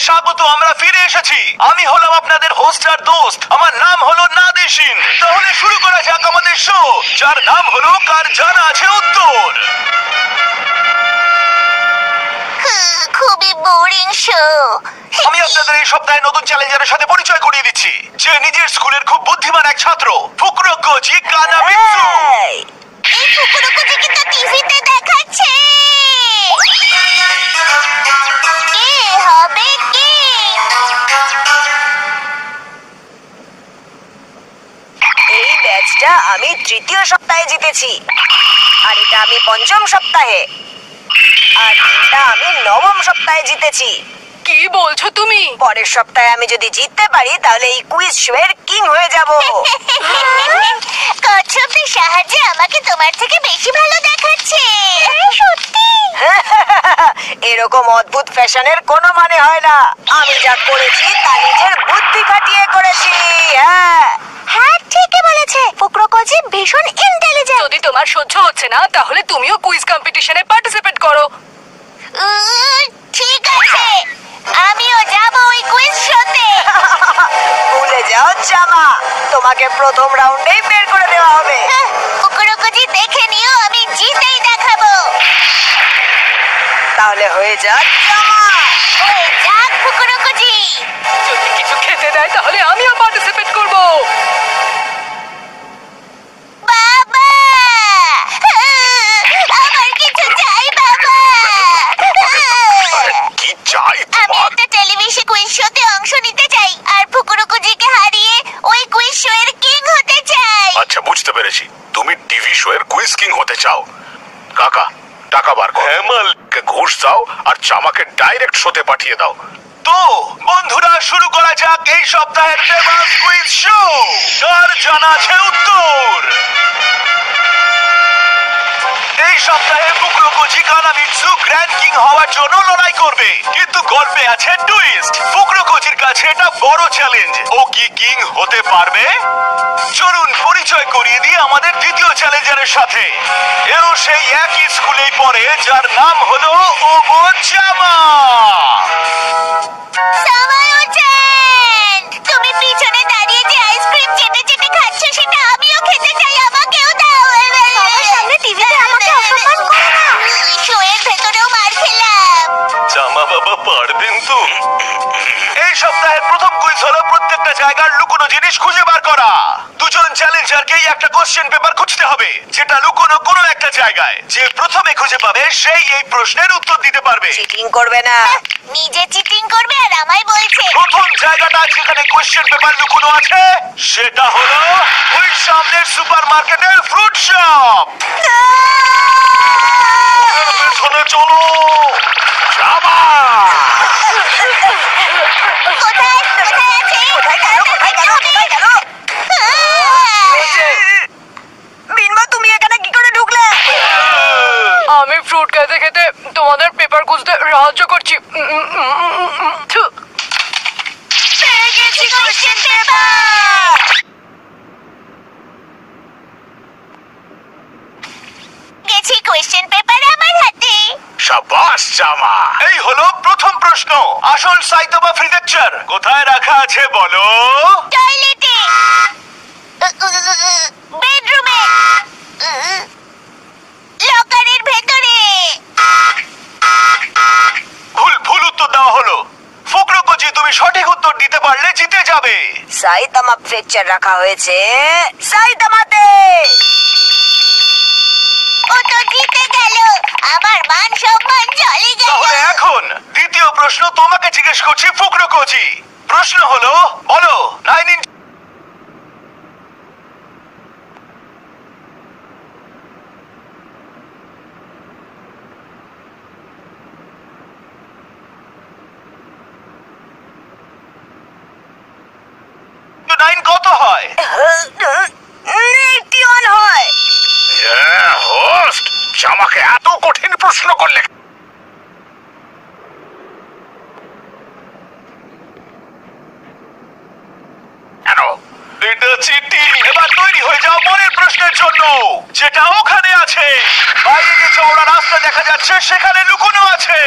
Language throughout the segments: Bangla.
স্বাগত, আমরা ফিরে এসেছি। আমি হলাম আপনাদের হোস্ট আর দোস্ত, আমার নাম হলো নাদেশিন। তাহলে শুরু করা যাক আমাদের শো, যার নাম হলো কার জানা আছে উত্তর। খুবই বোরিং শো। আমি আপনাদের এই সপ্তাহে নতুন চ্যালেঞ্জারের সাথে পরিচয় করিয়ে দিচ্ছি, যে নিজের স্কুলের খুব বুদ্ধিমান এক ছাত্র, ফুকুরোকোজি কানামিৎসু। এই ফুকুরোকোজিকে তো টিভিতে দেখাচ্ছে। কে হবে কে? এই ব্যাচটা আমি তৃতীয় সপ্তাহে জিতেছি, আর এটা আমি পঞ্চম সপ্তাহে, আর এটা আমি নবম সপ্তাহে জিতেছি। কি বলছো তুমি? পরের সপ্তাহে আমি যদি জিততে পারি তাহলে এই কুইজ শো এর কিং হয়ে যাব। কচ্ছপের সাহায্যে আমাকে তোমার থেকে বেশি ভালো দেখাচ্ছে। সত্যি? এরকম অদ্ভুত ফ্যাশনের কোনো মানে হয় না। আমি যা করেছি তা নিজের বুদ্ধি খাটিয়ে করেছি। হ্যাঁ, ঠিকই বলেছে। ফুকুরোকোজি ভীষণ ইন্টেলিজেন্ট। যদি তোমার সহ্য হচ্ছে না তাহলে তুমিও কুইজ কম্পিটিশনে পার্টিসিপেট করো। ঠিক আছে, আমিও যাব ওই কুইজ শোতে। ভুলে যাও জামা, তোমাকে প্রথম রাউন্ডেই বের করে দেওয়া হবে। ফুকুরোকোজি দেখে নিও, আমি জিতেই দেখাবো। তাহলে হয়ে যাক জামা। হয়ে যাক ফুকুরোকোজি। যদি কিছু খেতে দেয় তাহলে আমিও পার্টিসিপেট করব। বাবা, আমার কিছু চাই বাবা। কি চাই আমি একটা টেলিভিশন কুইজ শোতে অংশ নিতে চাই, আর ফুকুরোকোজিকে হারিয়ে ওই কুইজ শো এর কিং হতে চাই। আচ্ছা, বুঝতে পেরেছি, তুমি টিভি শো এর কুইজ কিং হতে চাও। কাকা, টাকা বার করো, হেমালকে ঘুষ দাও আর চামাকে ডাইরেক্ট শোতে পাঠিয়ে দাও। তো বন্ধুরা, শুরু করা যাক এই সপ্তাহের ফেমাস কুইজ শো, কার জানা আছে উত্তর। এই সপ্তাহে ফুকুরোকোজি কানামিৎসু গ্র্যান্ড কিং হওয়ার জন্য লড়াই করবে, কিন্তু গল্পে আছে টুইস্ট। ফুকুরোকোজির কাছে এটা বড় চ্যালেঞ্জ। ও কি কিং হতে পারবে? চলুন পরিচয় করিয়ে দিই আমাদের দ্বিতীয় চ্যালেঞ্জারের সাথে। এও সেই একই স্কুলেই পড়ে, যার নাম হলো ওগো জামা। তুমি পিছনে দাঁড়িয়ে যে আইসক্রিম চেটে চেটে খাচ্ছ সেটা আমিও খেতে চাই, আমাকেও দাও। সামনে টিভিতে আমাকে অসম্মান করো না। শো এর ভেতরেও মার খেলাম। জামা বাবা পারবেন তো? এই সপ্তাহের প্রথম কুইজ হলো প্রত্যেকটা জায়গার লুকোনো জিনিস খুঁজে বার করা। দুজন চ্যালেঞ্জারকেই একটা কোশ্চেন পেপার খুঁজতে হবে, যেটা লুকোনো কোনো একটা জায়গায়। যে প্রথমে খুঁজে পাবে সেই এই প্রশ্নের উত্তর দিতে পারবে। চিটিং করবে না। নিজে চিটিং করবে আর আমায় বলছে। প্রথম জায়গাটা যেখানে কোশ্চেন পেপার লুকোনো আছে সেটা হলো ওই সামনের সুপারমার্কেটের ফ্রুট শপ। পেছনে চলো জামা। কোথায় কোথায় আছে? বিনবা, তুমি এখানে কি করে ঢুকলে? আমি ফ্রুট খেতে খেতে তোমাদের পেপার খুঁজতে সাহায্য করছি। পেয়ে গেছি কোশ্চেন পেপার। গেছি কোশ্চেন পেপার আমার হাতে। শাবাশ জামা। এই হলো প্রথম প্রশ্ন। আসল সাইতোবা প্রিফেকচার কোথায় রাখা আছে বলো? টয়লেটে, বেডরুমে, লকারের ভেতরে। ভুল উত্তর দেওয়া হলো। ফুকুরোকোজি, তুমি সঠিক উত্তর দিতে পারলে জিতে যাবে। সাইতামা প্রেকচার রাখা হয়েছে সাইতামাতে। ও তো জিতে গেল, আমার মান সম্মান চলে গেল। তাহলে এখন দ্বিতীয় প্রশ্ন তোমাকে জিজ্ঞেস করছি ফুকুরোকোজি। প্রশ্ন হলো, বলো 9 কত হয়? 81 হয়। হোস্ট, জামাকে এত কঠিন প্রশ্ন করলে কেন? এটা চিটিং। এবার তৈরি হয়ে যাও পরের প্রশ্নের জন্য, যেটা ওখানে আছে। বাইরে যে চওড়া রাস্তা দেখা যাচ্ছে সেখানে লুকোনো আছে।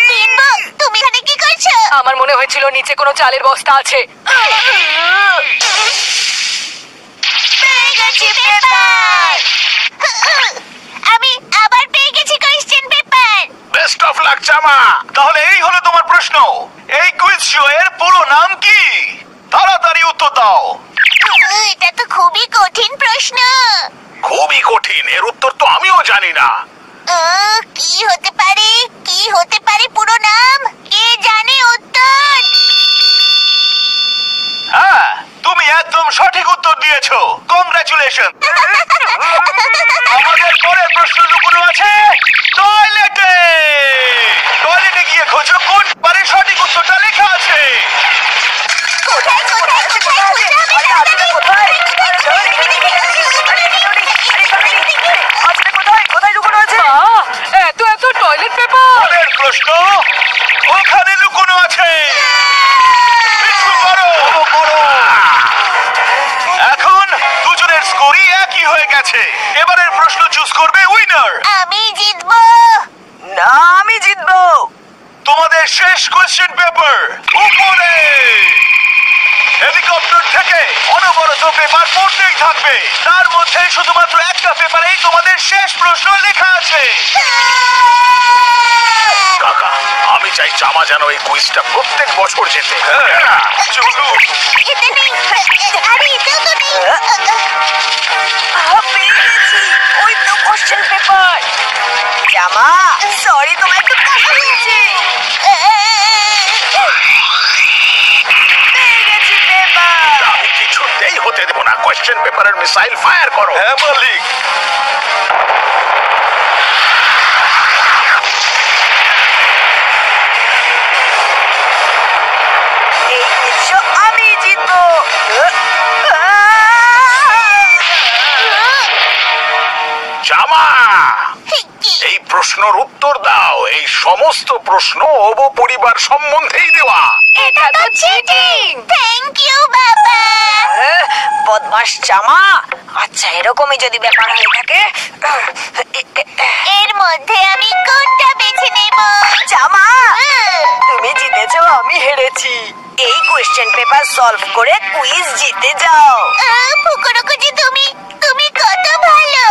বিম্বো, তুমি এখানে কি করছো? আমার মনে হয়েছিল নিচে কোনো চালের বস্তা আছে। পেয়ে গেছি পেপার। আমি আবার পেয়ে গেছি question paper. Best of luck জামা। তাহলে এই হলো তোমার প্রশ্ন, এই কুইজ শো এর পুরো নাম কি? তাড়াতাড়ি উত্তর দাও। এটা তো খুবই কঠিন প্রশ্ন। খুবই কঠিন, এর উত্তর তো আমিও জানি না। কি হতে পারে? কি হতে পারে পুরো নাম? কে জানে উত্তর? হ্যাঁ, তুমি একদম সঠিক উত্তর দিয়েছো। কংগ্রাচুলেশন। আমাদের পরের প্রশ্ন লুকোনো আছে টয়লেটে। টয়লেটে গিয়ে খোঁজো কোন পারে সঠিক উত্তরটা লেখা আছে। কোথায় কোথায় কোথায় খুঁজে আমি আরে আজকে কোথায়? আরে ধরে রেখে দিয়েছি। আরে ধরে, আরে ধরে। আজকে কোথায়? কোথায় লুকোনো আছে? এত এত টয়লেট পেপার। পরের প্রশ্ন ওখানে লুকোনো আছে। কিছু করো, করো। এখন দুজনের স্কোরই একই হয়ে গেছে। এবারের প্রশ্ন চুজ করবে উইনার। আমি জিতবো। না, আমি জিতবো। তোমাদের শেষ কোশ্চেন পেপার উপরে। হেলিকপ্টার থেকে অনবরত পেপার পড়তেই থাকবে, তার মধ্যে শুধুমাত্র একটা পেপারেই তোমাদের শেষ প্রশ্ন লেখা আছে। কাকা, আমি চাই জামা যেন এই কুইজটা প্রত্যেক বছর জেতে। চলু। এতে নেই। আরে এতেও তো নেই। পেয়ে গেছি। ওই তো কোশ্চেন পেপার। জামা, সরি তোমায় একটু কষ্ট দিয়েছি। পেয়ে গেছি পেপার। আমি কিছুতেই হতে দেবো না। কোশ্চেন পেপারের মিসাইল ফায়ার করো। হ্যাঁ মালিক। এই কিছু আমি জিতবো। জামা, এই প্রশ্নের উত্তর দাও। এই সমস্ত প্রশ্ন অব পরিবার সম্বন্ধেই দেওয়া। এটা তো চিটিং। থ্যাংক ইউ বাবা। বদমাস জামা। আচ্ছা, এরকমই যদি ব্যাপার হয়ে থাকে। এর মধ্যে আমি কোনটা বেছে নেব? জামা, তুমি জিতেছো, আমি হেরেছি। এই কোশ্চেন পেপার সলভ করে কুইজ জিতে যাও। ফুকুরুকুজি, তুমি তুমি কত ভালো।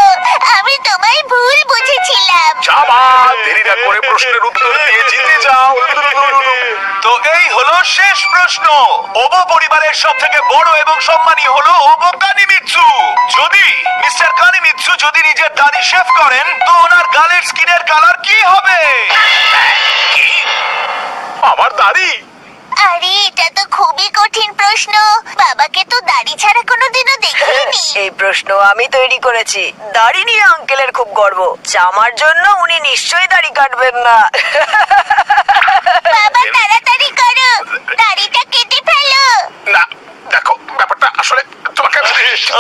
আমি তোমায় ভুল বুঝেছিলাম। জামা, দেরি না করে প্রশ্নের উত্তর দিয়ে জিতে যাও। তো এই হলো শেষ প্রশ্ন। ওবো পরিবারের সব থেকে বড় এবং সম্মানী হলো ওবো কানিমিৎসু। যদি মিস্টার কানিমিৎসু যদি নিজের দাড়ি শেভ করেন তো ওনার গালের স্কিনের কালার কি হবে? কি? আমার দাড়ি? আরে এটা তো খুবই কঠিন প্রশ্ন। বাবাকে তো দাড়ি ছাড়া কোনোদিনও দেখিনি। এই প্রশ্ন আমি তৈরি করেছি। দাড়ি নিয়ে আঙ্কেলের খুব গর্ব। জামার জন্য উনি নিশ্চয়ই দাড়ি কাটবেন না। বাবা তাড়াতাড়ি করো, দাড়িটা কেটে ফেলো। না, দেখো ব্যাপারটা আসলে তোমাকে।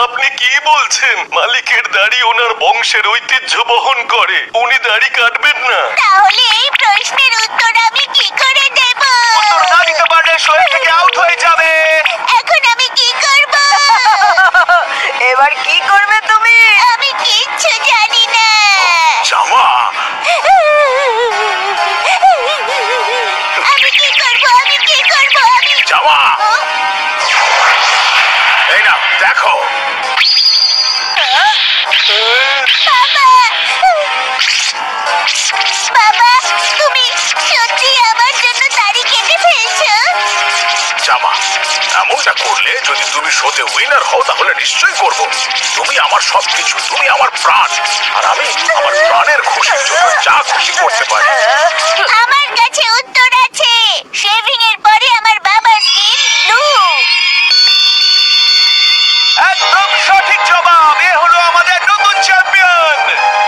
আপনি কি বলছেন? মালিকের দাড়ি ওনার বংশের ঐতিহ্য বহন করে, উনি দাড়ি কাটবেন না। তাহলে এই প্রশ্নের উত্তর আমি কি করে দেব? উত্তর না দিতে পারলে শো থেকে আউট হয়ে যাবে। এখন আমি কি করব? এবার কি করবে তুমি? আমি কিচ্ছু জানি না। জামা, আমি কি করব? আমি কি করব? আমি জামা, এই নাও দেখো। বাবা, তুমি সত্যি আমার জন্য দাড়ি কেটে ফেলছো? জামা, এমনটা করলে যদি তুমি শোতে উইনার হও তাহলে নিশ্চয়ই করব। তুমি আমার সবকিছু, তুমি আমার প্রাণ, আর আমি আমার প্রাণের খুশির জন্য যা খুশি করতে পারি। আমার কাছে উত্তর আছে। শেভিং এর পরে আমার বাবার স্কিন ব্লু। একদম সঠিক জবাব। এ হলো আমাদের নতুন চ্যাম্পিয়ন।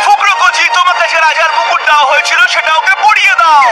ফুকুরুকুজি, তোমাকে যে রাজার মুকুট দেওয়া হয়েছিল সেটা ওকে পরিয়ে দাও।